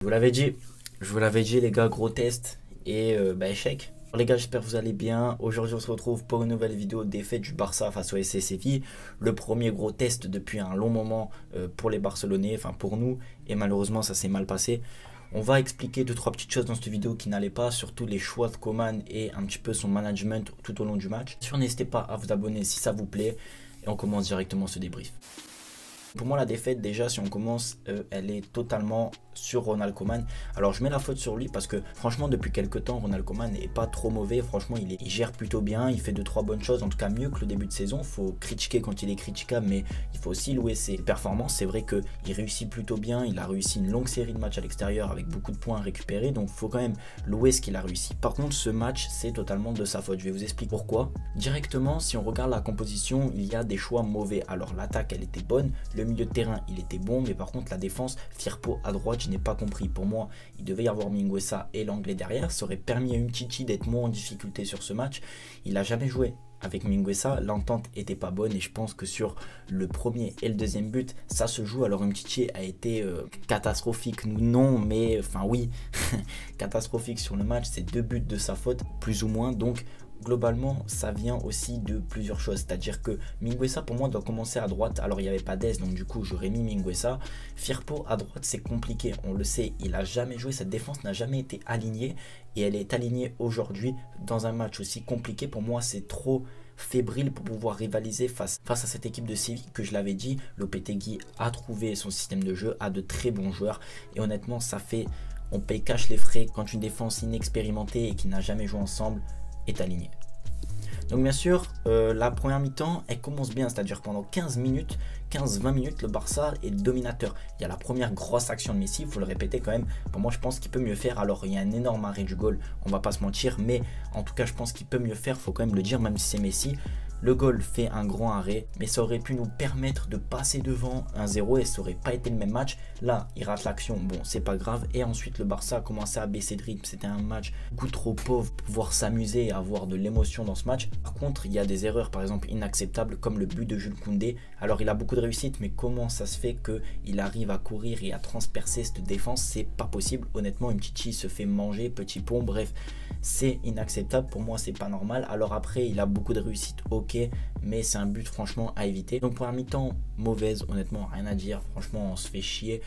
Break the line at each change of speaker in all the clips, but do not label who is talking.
Je vous l'avais dit les gars, gros test et échec. Alors, les gars, j'espère que vous allez bien. Aujourd'hui on se retrouve pour une nouvelle vidéo défaite du Barça face au SC Séville. Le premier gros test depuis un long moment pour les Barcelonais, enfin pour nous, et malheureusement ça s'est mal passé. On va expliquer 2-3 petites choses dans cette vidéo qui n'allaient pas, surtout les choix de Koeman et un petit peu son management tout au long du match. Bien sûr, n'hésitez pas à vous abonner si ça vous plaît et on commence directement ce débrief. Pour moi, la défaite, déjà, si on commence, elle est totalement sur Ronald Koeman. Alors, je mets la faute sur lui parce que, franchement, depuis quelques temps, Ronald Koeman n'est pas trop mauvais. Franchement, il gère plutôt bien. Il fait 2-3 bonnes choses, en tout cas mieux que le début de saison. Il faut critiquer quand il est critiquable, mais il faut aussi louer ses performances. C'est vrai qu'il réussit plutôt bien. Il a réussi une longue série de matchs à l'extérieur avec beaucoup de points récupérés. Donc, il faut quand même louer ce qu'il a réussi. Par contre, ce match, c'est totalement de sa faute. Je vais vous expliquer pourquoi. Directement, si on regarde la composition, il y a des choix mauvais. Alors, l'attaque, elle était bonne. Le milieu de terrain, il était bon, mais par contre la défense, Firpo à droite, je n'ai pas compris. Pour moi, il devait y avoir Mingueza et l'anglais derrière. Ça aurait permis à Umtiti d'être moins en difficulté sur ce match. Il n'a jamais joué avec Mingueza, l'entente était pas bonne et je pense que sur le premier et le deuxième but, ça se joue. Alors Umtiti a été catastrophique, non, mais enfin oui, catastrophique sur le match. C'est 2 buts de sa faute, plus ou moins. Donc globalement, ça vient aussi de plusieurs choses. C'est-à-dire que Mingueza, pour moi, doit commencer à droite. Alors, il n'y avait pas d'aise, donc du coup, j'aurais mis Mingueza. Firpo à droite, c'est compliqué. On le sait, il n'a jamais joué. Cette défense n'a jamais été alignée. Et elle est alignée aujourd'hui dans un match aussi compliqué. Pour moi, c'est trop fébrile pour pouvoir rivaliser face à cette équipe de Séville que je l'avais dit. Lopetegui a trouvé son système de jeu, a de très bons joueurs. Et honnêtement, ça fait... On paye cash les frais quand une défense inexpérimentée et qui n'a jamais joué ensemble est aligné. Donc bien sûr, la première mi-temps, elle commence bien, c'est-à-dire pendant 15-20 minutes, le Barça est dominateur. Il y a la première grosse action de Messi, il faut le répéter quand même. Pour moi, je pense qu'il peut mieux faire. Alors, il y a un énorme arrêt du goal, on va pas se mentir, mais en tout cas, je pense qu'il peut mieux faire, il faut quand même le dire, même si c'est Messi. Le goal fait un grand arrêt, mais ça aurait pu nous permettre de passer devant 1-0 et ça aurait pas été le même match. Là, il rate l'action, bon, c'est pas grave. Et ensuite, le Barça a commencé à baisser de rythme. C'était un match beaucoup trop pauvre pour pouvoir s'amuser et avoir de l'émotion dans ce match. Par contre, il y a des erreurs, par exemple, inacceptables, comme le but de Jules Koundé. Alors, il a beaucoup de réussite, mais comment ça se fait qu'il arrive à courir et à transpercer cette défense? C'est pas possible. Honnêtement, Umtiti se fait manger, petit pont, bref, c'est inacceptable. Pour moi, c'est pas normal. Alors après, il a beaucoup de réussite, ok, mais c'est un but franchement à éviter. Donc première mi-temps mauvaise, honnêtement rien à dire, franchement on se fait chier.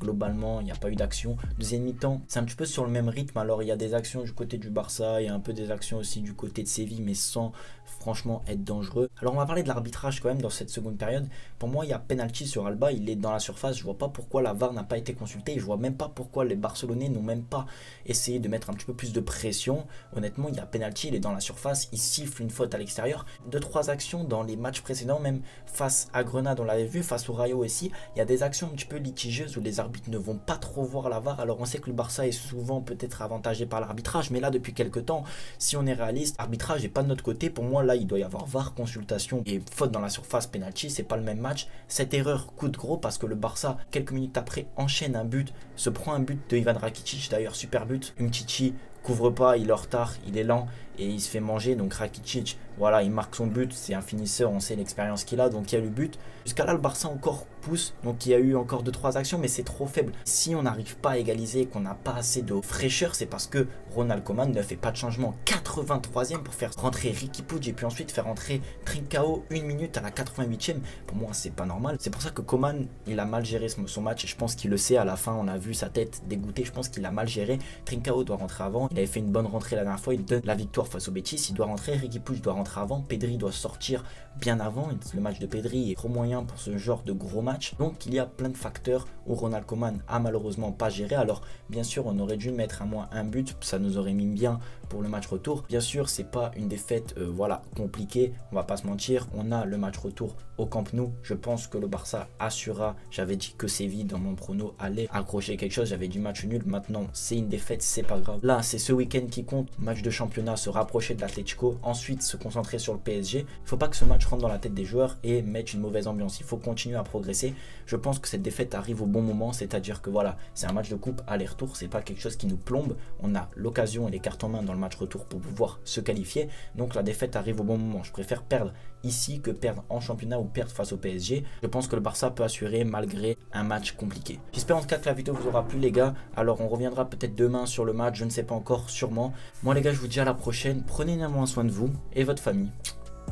Globalement il n'y a pas eu d'action. Deuxième mi-temps c'est un petit peu sur le même rythme. Alors il y a des actions du côté du Barça, il y a un peu des actions aussi du côté de Séville, mais sans franchement être dangereux. Alors on va parler de l'arbitrage quand même dans cette seconde période. Pour moi il y a penalty sur Alba, il est dans la surface. Je vois pas pourquoi la VAR n'a pas été consultée et je vois même pas pourquoi les Barcelonais n'ont même pas essayé de mettre un petit peu plus de pression. Honnêtement il y a penalty, il est dans la surface, il siffle une faute à l'extérieur. 2-3 actions dans les matchs précédents, même face à Grenade on l'avait vu, face au Rayo aussi, il y a des actions un petit peu litigieuses où les arbitres ne vont pas trop voir la VAR. Alors on sait que le Barça est souvent peut-être avantagé par l'arbitrage, mais là depuis quelques temps, si on est réaliste, arbitrage n'est pas de notre côté. Pour moi là il doit y avoir VAR, consultation et faute dans la surface, penalty, c'est pas le même match. Cette erreur coûte gros parce que le Barça quelques minutes après enchaîne un but, se prend un but de Ivan Rakitic, d'ailleurs super but. Umtiti couvre pas, il est en retard, il est lent et il se fait manger. Donc Rakitic, voilà, il marque son but, c'est un finisseur, on sait l'expérience qu'il a, donc il y a le but. Jusqu'à là le Barça encore pousse, donc il y a eu encore 2-3 actions, mais c'est trop faible. Si on n'arrive pas à égaliser, qu'on n'a pas assez de fraîcheur, c'est parce que Ronald Koeman ne fait pas de changement. 83e pour faire rentrer Riqui Puig et puis ensuite faire rentrer Trincao 1 minute à la 88e. Pour moi c'est pas normal. C'est pour ça que Koeman il a mal géré son match et je pense qu'il le sait. À la fin on a vu sa tête dégoûtée, je pense qu'il a mal géré. Trincao doit rentrer avant, il avait fait une bonne rentrée la dernière fois, il donne la victoire face au Betis, il doit rentrer. Riqui Puig doit rentrer avant, Pedri doit sortir bien avant. Le match de Pedri est trop moyen pour ce genre de gros match. Donc il y a plein de facteurs où Ronald Koeman a malheureusement pas géré. Alors bien sûr on aurait dû mettre à moins un but, ça nous aurait mis bien pour le match retour. Bien sûr c'est pas une défaite voilà compliquée, on va pas se mentir. On a le match retour au Camp Nou. Je pense que le Barça assurera. J'avais dit que Séville dans mon prono allait accrocher quelque chose, j'avais du match nul. Maintenant c'est une défaite, c'est pas grave. Là c'est ce week-end qui compte, match de championnat se rapprocher de l'Atlético, ensuite se concentrer sur le PSG. Il ne faut pas que ce match rentre dans la tête des joueurs et mette une mauvaise ambiance. Il faut continuer à progresser. Je pense que cette défaite arrive au bon moment, c'est-à-dire que voilà, c'est un match de coupe aller-retour, c'est pas quelque chose qui nous plombe. On a l'occasion et les cartes en main dans le match retour pour pouvoir se qualifier. Donc la défaite arrive au bon moment. Je préfère perdre ici que perdre en championnat ou perdre face au PSG. Je pense que le Barça peut assurer malgré un match compliqué. J'espère en tout cas que la vidéo vous aura plu les gars. Alors on reviendra peut-être demain sur le match, je ne sais pas encore, sûrement. Moi les gars, je vous dis à la prochaine. Prenez néanmoins soin de vous et votre famille.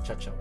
Ciao ciao.